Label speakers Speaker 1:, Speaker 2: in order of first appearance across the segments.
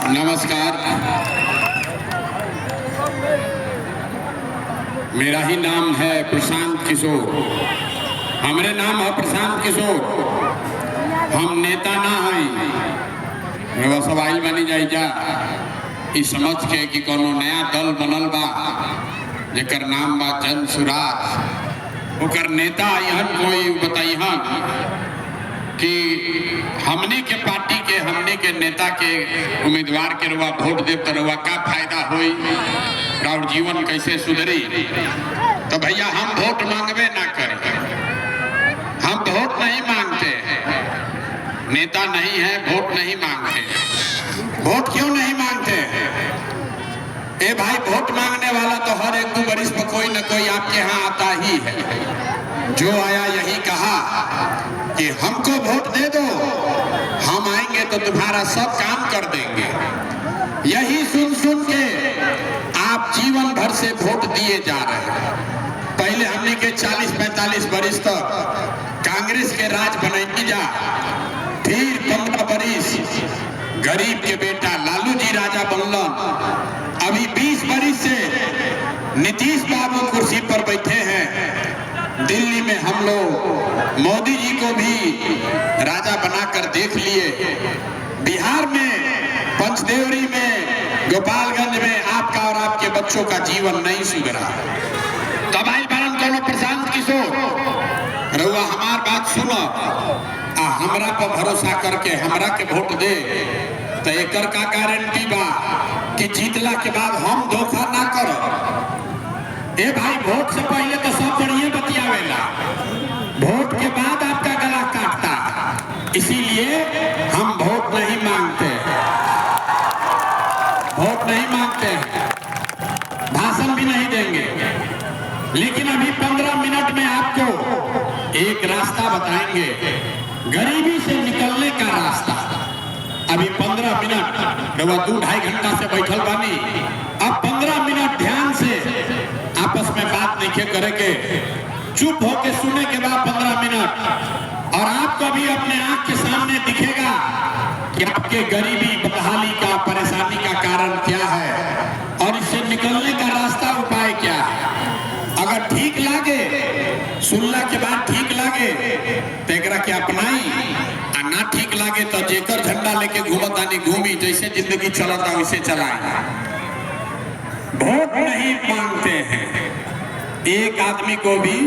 Speaker 1: नमस्कार। मेरा ही नाम है प्रशांत किशोर। हमरे नाम है प्रशांत किशोर। हम नेता ना हैं। सवाल बनी जाई जा इस समझ के कि कोनो नया दल बनल बा जेकर नाम बा जन सुराज। ओकर नेता यहन कोई बताइहन कि हमने के पार्टी के हमने के नेता के उम्मीदवार के रुआ वोट देव तो रुआ का फायदा होई, और जीवन कैसे सुधरी। तो भैया हम वोट मांगबे ना करें। हम वोट नहीं मांगते हैं, नेता नहीं है, वोट नहीं मांगते। वोट क्यों नहीं मांगते हैं? ए भाई, वोट मांगने वाला तो हर एक 2 बरिस में कोई न कोई आपके यहाँ आता ही है। जो आया यही कहा कि हमको वोट दे दो, हम आएंगे तो तुम्हारा सब काम कर देंगे। यही सुन सुन के आप जीवन भर से वोट दिए जा रहे हैं। पहले हमने के 40-45 बरिस तक कांग्रेस के राज बनाई जा, फिर 15 बरिस गरीब के बेटा लालू जी राजा बनलन। अभी 20 बरिस से नीतीश बाबू कुर्सी पर बैठे हैं। दिल्ली में हम लोग मोदी जी को भी राजा बनाकर देख लिए। बिहार में पंचदेवरी में गोपालगंज में आपका और आपके बच्चों का जीवन नहीं सुधरा। तब आई बारन कोनो प्रशांत किशोर रउआ हमार बात सुनो आ हमरा पर भरोसा करके हमरा के वोट दे तो एकर का गारंटी बा कि जीतला के बाद हम धोखा ना करो। ए भाई, वोट से पहले तो सब बढ़िया बतियावेला, वोट के बाद आपका गला काटता। इसीलिए हम वोट नहीं मांगते, वोट नहीं मांगते, भाषण भी नहीं देंगे। लेकिन अभी 15 मिनट में आपको एक रास्ता बताएंगे, गरीबी से निकलने का रास्ता। अभी 15 मिनट रउआ 2-2.5 घंटा से बैठल बानी। अब 15 मिनट ध्यान से आपस में बात नहीं करेंगे, चुप होके सुने के बाद 15 मिनट, और आपको भी अपने आंख के सामने दिखेगा कि आपके गरीबी बदहाली का परेशानी का कारण क्या है और इससे निकलने का रास्ता उपाय क्या है। अगर ठीक लागे, सुनला के बाद ठीक लागे तो एकरा के अपनाई, आ ना ठीक लागे तो जेकर झंडा लेके घूमतानी घूमी, जैसे जिंदगी चलता वैसे चलाए। वोट नहीं मांगते हैं। एक आदमी को भी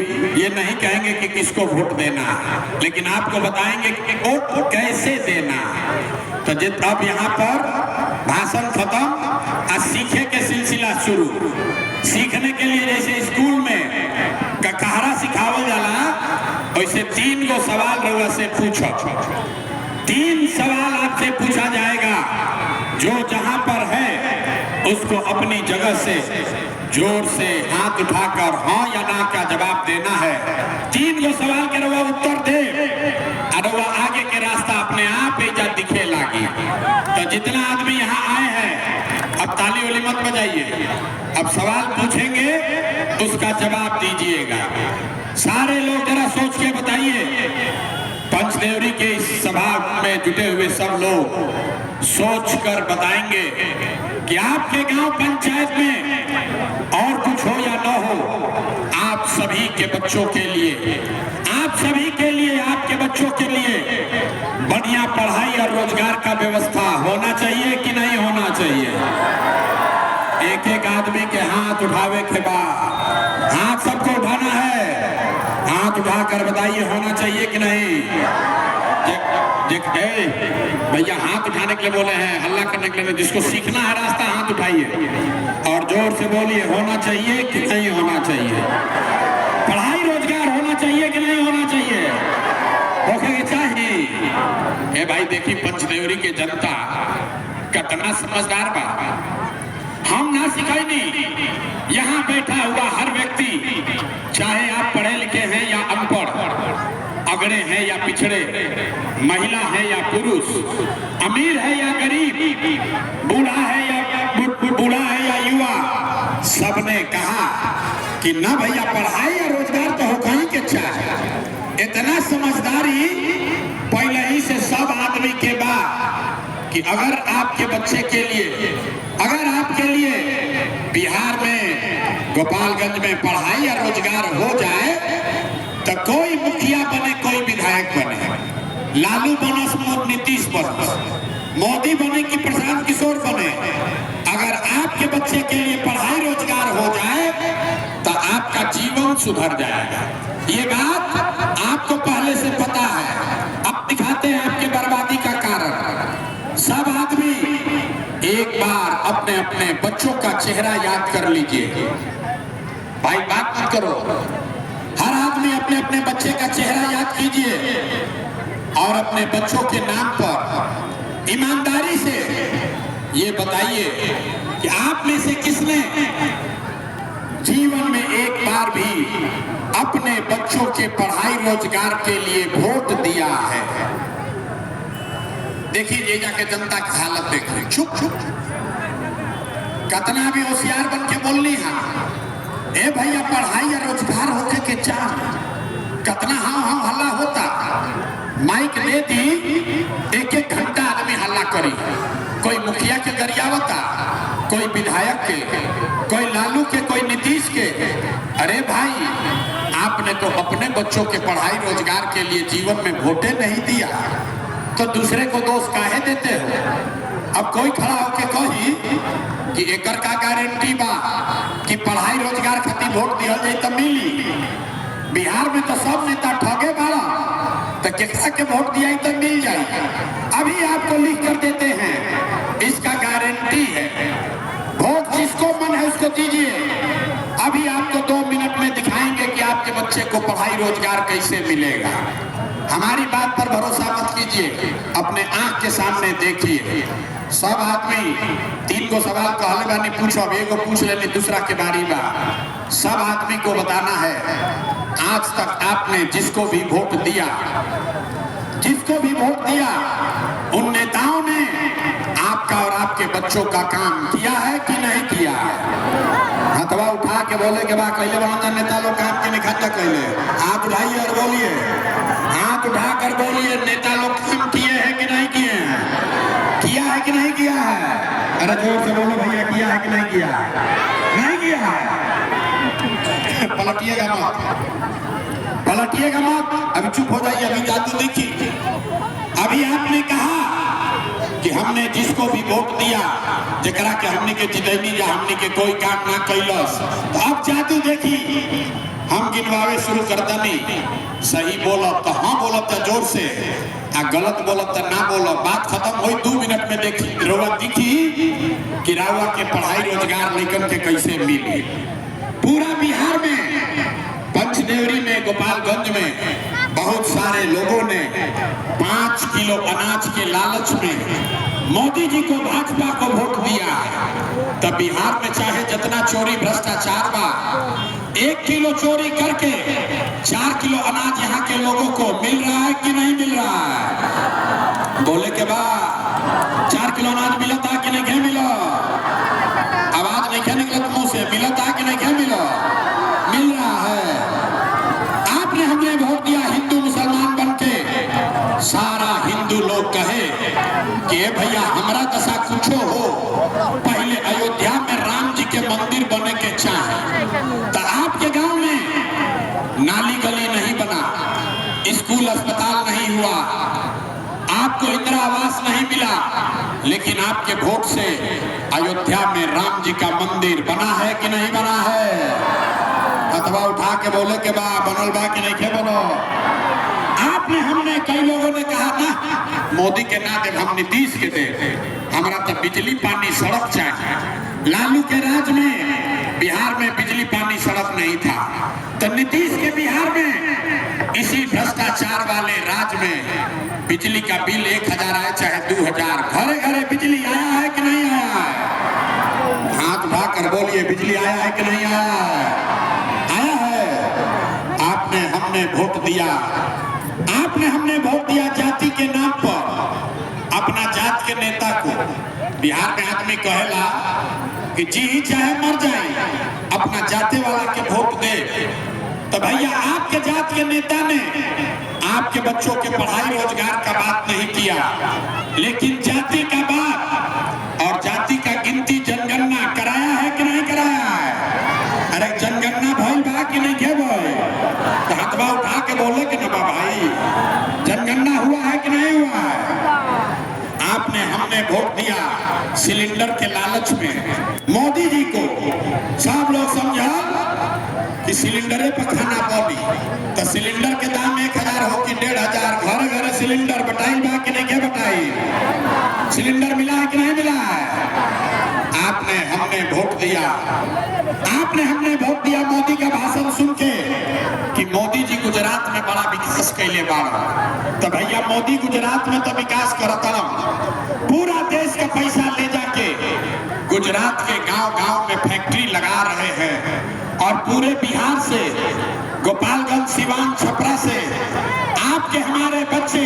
Speaker 1: ये नहीं कहेंगे कि किसको वोट देना है, लेकिन आपको बताएंगे कि वोट कैसे देना है। तो अब यहाँ पर भाषण खत्म और सीखे के सिलसिला शुरू। सीखने के लिए जैसे स्कूल में ककहरा सिखावल जाला, वैसे 3 गो सवाल रउआ से पूछो। 3 सवाल आपसे पूछा जाएगा। जो जहां पर है उसको अपनी जगह से जोर से हाथ उठाकर हाँ या ना का जवाब देना है। 3 गो सवाल के रउआ उत्तर दे, और आगे के रास्ता अपने आप ही जा दिखे लागी। तो जितना आदमी यहाँ आए हैं, अब ताली वाली मत बजाइए। अब सवाल पूछेंगे, उसका जवाब दीजिएगा। सारे लोग जरा सोच के बताइए। पंचदेवरी के इस सभा में जुटे हुए सब लोग सोचकर बताएंगे कि आपके गांव पंचायत में और कुछ हो या न हो, आप सभी के बच्चों के लिए, आप सभी के लिए, आपके बच्चों के लिए बढ़िया पढ़ाई और रोजगार का व्यवस्था होना चाहिए कि नहीं होना चाहिए। एक एक आदमी के हाथ उठावे के बाद, हाथ सबको उठाना है, हाथ उठाकर बताइए होना चाहिए कि नहीं। भैया हाथ उठाने के लिए बोले हैं, हल्ला करने के लिए। जिसको सीखना है रास्ता, हाथ उठाइए और जोर से बोलिए होना चाहिए कि नहीं होना चाहिए। पढ़ाई रोजगार होना चाहिए कि नहीं होना चाहिए? होके चाहिए। ए भाई, देखिए पंचदेवरी के जनता कितना समझदार बा। हम ना सिखाई नहीं, यहाँ बैठा हुआ हर व्यक्ति, चाहे आप पढ़े लिखे हैं या अनपढ़, अगड़े हैं या पिछड़े, महिला है या पुरुष, अमीर है या गरीब, बूढ़ा है या युवा, सबने कहा कि ना भैया पढ़ाई या रोजगार तो होगा ही के चाहे। इतना समझदारी पहले ही से सब आदमी के बाद कि अगर आपके बच्चे के लिए, अगर आपके लिए बिहार में गोपालगंज में पढ़ाई या रोजगार हो जाए तो कोई मुखिया बने, कोई विधायक बने, लालू बने, नीतीश बने, मोदी बने कि प्रशांत किशोर बने, अगर आपके बच्चे के लिए पढ़ाई रोजगार हो जाए तो आपका जीवन सुधर जाएगा। ये बात आपको पहले से पता है। अब दिखाते हैं आपके बर्बादी का कारण। सब आदमी एक बार अपने अपने बच्चों का चेहरा याद कर लीजिए। भाई बात मत करो, हर आदमी अपने अपने बच्चे का चेहरा याद कीजिए और अपने बच्चों के नाम पर ईमानदारी से ये बताइए कि आप में से किसने जीवन में एक बार भी अपने बच्चों के पढ़ाई रोजगार के लिए वोट दिया है। देखिए ये जाके जनता की हालत देखिए, चुप चुप कितना भी होशियार बन के बोलनी है, ए भैया पढ़ाई या रोजगार होके के चाह कितना हाँ हाँ हल्ला होता। माइक दे दी, एक एक घंटा आदमी हल्ला करी, कोई मुखिया के गरियावता, कोई विधायक के, कोई लालू के, कोई नीतीश के। अरे भाई आपने तो अपने बच्चों के पढ़ाई रोजगार के लिए जीवन में वोटे नहीं दिया तो दूसरे को दोष काहे देते हो? अब कोई खड़ा होके कही कि एकर का गारंटी बा कि पढ़ाई रोजगार खातिर वोट दिया जाए तो मिली। बिहार में तो सब नेता ठगे बाड़ा, तो केकरा के वोट दिया तो मिल जाए। अभी आपको लिख कर देते हैं, इसका गारंटी है, वोट जिसको मन है उसको दीजिए। अभी आपको 2 मिनट में दिखाएंगे कि आपके बच्चे को पढ़ाई रोजगार कैसे मिलेगा। हमारी बात पर भरोसा मत कीजिए, अपने आंख के सामने देखिए। सब आदमी 3 गो सवाल कहले बानी, पूछो, अब एगो पूछ लेनी, दूसरा के बारी बा। सब आदमी को बताना है आज तक आपने जिसको भी वोट दिया, जिसको भी वोट दिया, उन नेताओं ने आपका और आपके बच्चों का काम किया है कि नहीं किया है? हथवा उठा के बोले के बाद कहले वहां नेता लोग काम के निखात कहले, हाथ उठाइए और बोलिए, हाथ उठाकर बोलिए, नेता लोग काम किए हैं कि नहीं किए हैं? किया है कि नहीं किया है? अरे जोर से बोलो भैया, किया है कि नहीं किया है? नहीं किया है। पलटिएगा मत, पलटिएगा मत, अभी चुप हो जाइए, अभी जादू देखिए। अभी आपने कहा कि हमने जिसको भी वोट दिया, जरा के हमने के जितनी या हमने के कोई काम ना कैलस, तो अब जादू देखी। हम गिनवावे शुरू कर दनी, सही बोलब तो हाँ बोलब तो जोर से, आ गलत बोलब तो ना बोलब। बात खत्म हुई, 2 मिनट में देखी रोवा दिखी कि रावा के पढ़ाई रोजगार लेकर के कैसे मिली। पूरा बिहार में, पंचदेवरी में, गोपालगंज में बहुत सारे लोगों ने 5 किलो अनाज के लालच में मोदी जी को, भाजपा को वोट दिया। तब बिहार में चाहे जितना चोरी भ्रष्टाचार बा, 1 किलो चोरी करके 4 किलो अनाज यहाँ के लोगों को मिल रहा है कि नहीं मिल रहा है? बोले के बाद 4 किलो अनाज मिलता कि नहीं क्या मिला? आवाज नहीं क्या निकलत मुंह से, मिलता कि नहीं क्या मिला? मिल रहा है। आपने हमने वोट दिया हिंदू मुसलमान बनके, सारा हिंदू लोग कहे कि भैया हमारा दशा कुछ हो, पहले अयोध्या में राम जी के मंदिर बने के चाहे, तो आपके गांव में नाली गली नहीं बना, स्कूल अस्पताल नहीं हुआ, आपको इंदिरा आवास नहीं मिला, लेकिन आपके वोट से अयोध्या में राम जी का मंदिर बना है कि नहीं बना है? अथवा उठा के बोले के बा बनल बा कि नहीं के बनो? आपने, हमने, कई लोगों ने कहा ना मोदी के ना दे, हम नीतीश के दे, हमारा तो बिजली पानी सड़क चाहिए। लालू के राज में बिहार में बिजली पानी सड़क नहीं था, तो नीतीश के बिहार में इसी भ्रष्टाचार वाले राज में बिजली का बिल 1000 आए चाहे 2000, घरे घरे बिजली आया है कि नहीं आया है? हाथ उठाकर बोलिए, बिजली आया है कि नहीं आया है? आया है। आपने, हमने वोट दिया, आपने, हमने वोट दिया जाति के नाम पर, अपना जात के नेता को। बिहार में आदमी कहेला कि जी ही चाहे मर जाए, अपना जाति वाला के वोट दे। तो भैया आपके जात के नेता ने आपके बच्चों के पढ़ाई रोजगार का बात नहीं किया, लेकिन जाति का बात और जाति का गिनती जनगणना कराया है कि नहीं कराया है? अरे जनगणना भइल बा कि नहीं के भाई? तो हाथवा उठा के बोले कि ना भाई जनगणना हुआ है कि नहीं हुआ है? आपने हमने वोट दिया सिलेंडर के लालच में मोदी जी को। सब लोग समझा कि सिलेंडरे पर खाना पड़ी, तो सिलेंडर के दाम 1000 हो कि 1500, घर घर सिलेंडर बटाई बा कि नहीं के बटाई? सिलेंडर मिला है कि नहीं मिला है? आपने हमने वोट दिया, आपने हमने वोट दिया मोदी का भाषण सुन के कि मोदी जी गुजरात में बड़ा विकास कैले बाड़ा। तो भैया मोदी गुजरात में तो विकास करता, पूरा देश का पैसा ले जाके गुजरात के गांव-गांव में फैक्ट्री लगा रहे हैं और पूरे बिहार से, गोपालगंज, सिवान, छपरा से आपके हमारे बच्चे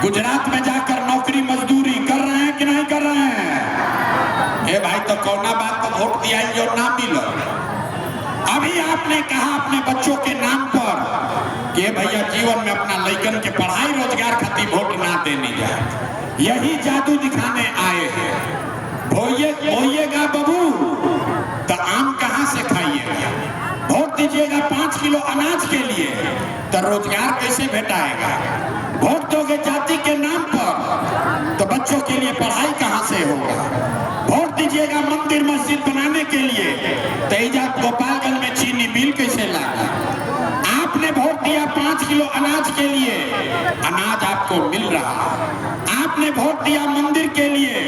Speaker 1: गुजरात में जाकर नौकरी मजदूरी कर रहे हैं कि नहीं कर रहे हैं? ए भाई तो कौना बात पर वोट दिया जो ना मिलो? अभी आपने कहा अपने बच्चों के नाम पर कि भैया जीवन में अपना लड़कन के पढ़ाई रोजगार खातिर वोट ना देने जाए। यही जादू दिखाने आए हैं। बोइएगा बबू तो आम कहां से खाइएगा? वोट दीजिएगा 5 किलो अनाज के लिए तो रोजगार कैसे भेटाएगा? वोट दोगे जाति के नाम पर तो बच्चों के लिए पढ़ाई कहां से होगा? वोट दीजिएगा मंदिर मस्जिद बनाने के लिए तो इजात गोपालगंज में चीनी मिल कैसे लागा? आपने वोट दिया 5 किलो अनाज के लिए, अनाज आपको मिल रहा। आपने वोट दिया मंदिर के लिए,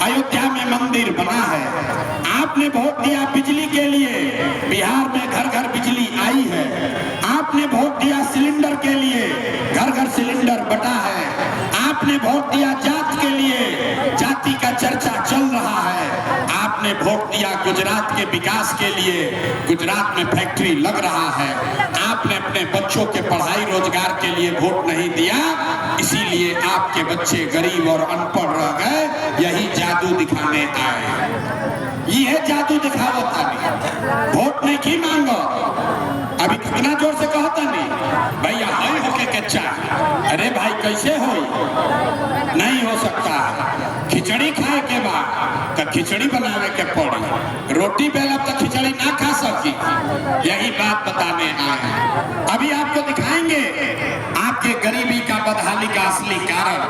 Speaker 1: अयोध्या में मंदिर बना है। आपने वोट दिया बिजली के लिए, बिहार में घर घर बिजली आई है। आपने वोट दिया सिलेंडर के लिए, घर घर सिलेंडर बटा है। आपने वोट दिया जात के लिए, जाति का चर्चा चल रहा है। आपने वोट दिया गुजरात के विकास के लिए, गुजरात में फैक्ट्री लग रहा है। आपने अपने बच्चों के पढ़ाई रोजगार के लिए वोट नहीं दिया, इसीलिए आपके बच्चे गरीब और अनपढ़ रह गए। यही जादू दिखाने आए, ये जादू दिखावो तानी। वोट नहीं की मांगो, अभी कितना जोर से कहता नहीं भैया हई होके के चाह। अरे भाई कैसे हो? नहीं हो सकता। खिचड़ी खाए के बाद तो खिचड़ी बनावे के पड़ी, रोटी बेला तो खिचड़ी ना खा सकी। यही बात बताने आए। अभी आपको दिखाएंगे आपके गरीबी का, बदहाली का असली कारण।